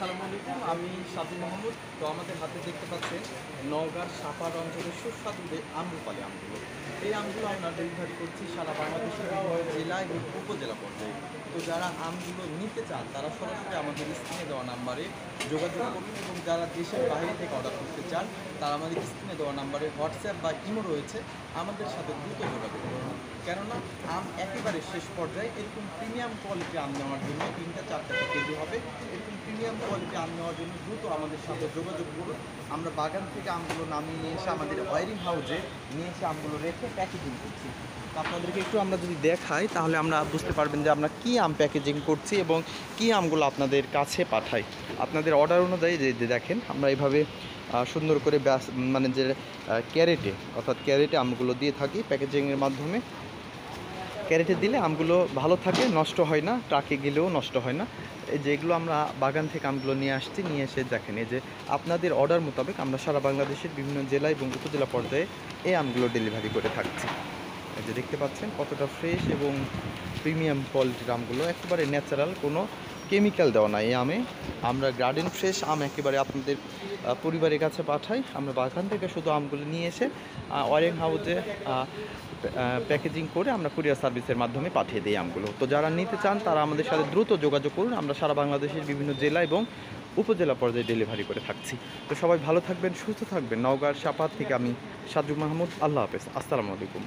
আসসালামু আলাইকুম, আমি সাবির মাহমুদ। তো আমাদের হাতে দেখতে পাচ্ছেন নওগাঁর সাপাড় অঞ্চলের সুস্বাদু যে আম্রপালি আমগুলো। এই আমগুলো আমরা ডেলিভারি করছি সারা বাংলাদেশের বিভিন্ন জেলা এবং উপজেলা পর্যায়ে। তো যারা আমগুলো নিতে চান তারা সরাসরি আমাদের স্ক্রিনে দেওয়া নাম্বারে যোগাযোগ করুন, এবং যারা দেশের বাইরে থেকে অর্ডার করতে চান তারা আমাদের স্ক্রিনে দেওয়া নাম্বারে হোয়াটসঅ্যাপ বা ইমো রয়েছে, আমাদের সাথে দ্রুত যোগাযোগ করুন। কেননা আম একেবারে শেষ পর্যায়ে এরকম প্রিমিয়াম কোয়ালিটি আম নেওয়ার জন্য 3-4 কেজি হবে। এরকম প্রিমিয়াম কোয়ালিটি আম নেওয়ার জন্য দ্রুত আমাদের সাথে যোগাযোগ করুন। আমরা বাগান থেকে আমগুলো নামিয়ে নিয়ে এসে আমাদের ওয়ারিং হাউসে নিয়ে এসে আমগুলো রেখে প্যাকেজিং করছি। তো আপনাদেরকে একটু আমরা যদি দেখাই তাহলে আমরা বুঝতে পারবেন যে আমরা কী আম প্যাকেজিং করছি এবং কী আমগুলো আপনাদের কাছে পাঠাই। আপনাদের অর্ডার অনুযায়ী যে দেখেন আমরা এইভাবে সুন্দর করে মানে যে ক্যারেটে, অর্থাৎ ক্যারেটে আমগুলো দিয়ে থাকি প্যাকেজিংয়ের মাধ্যমে। ক্যারেটে দিলে আমগুলো ভালো থাকে, নষ্ট হয় না, ট্রাকে গেলেও নষ্ট হয় না। যেগুলো আমরা বাগান থেকে আমগুলো নিয়ে আসছি, নিয়ে এসে দেখেন এই যে আপনাদের অর্ডার মোতাবেক আমরা সারা বাংলাদেশের বিভিন্ন জেলা এবং উপজেলা পর্যায়ে এই আমগুলো ডেলিভারি করে থাকছি। এই যে দেখতে পাচ্ছেন কতটা ফ্রেশ এবং প্রিমিয়াম কোয়ালিটির আমগুলো, একেবারে ন্যাচারাল, কোনো কেমিক্যাল দেওয়া নাই এই আমে। আমরা গার্ডেন ফ্রেশ আম একেবারে আপনাদের পরিবারের কাছে পাঠাই। আমরা বাগান থেকে শুধু আমগুলো নিয়ে এসে ওয়ারিং হাউসে প্যাকেজিং করে আমরা কুরিয়ার সার্ভিসের মাধ্যমে পাঠিয়ে দিই আমগুলো। তো যারা নিতে চান তারা আমাদের সাথে দ্রুত যোগাযোগ করুন। আমরা সারা বাংলাদেশের বিভিন্ন জেলা এবং উপজেলা পর্যায়ে ডেলিভারি করে থাকছি। তো সবাই ভালো থাকবেন, সুস্থ থাকবেন। নওগাঁর সাপাহার থেকে আমি সাজু মাহমুদ। আল্লাহ হাফেজ, আসসালামু আলাইকুম।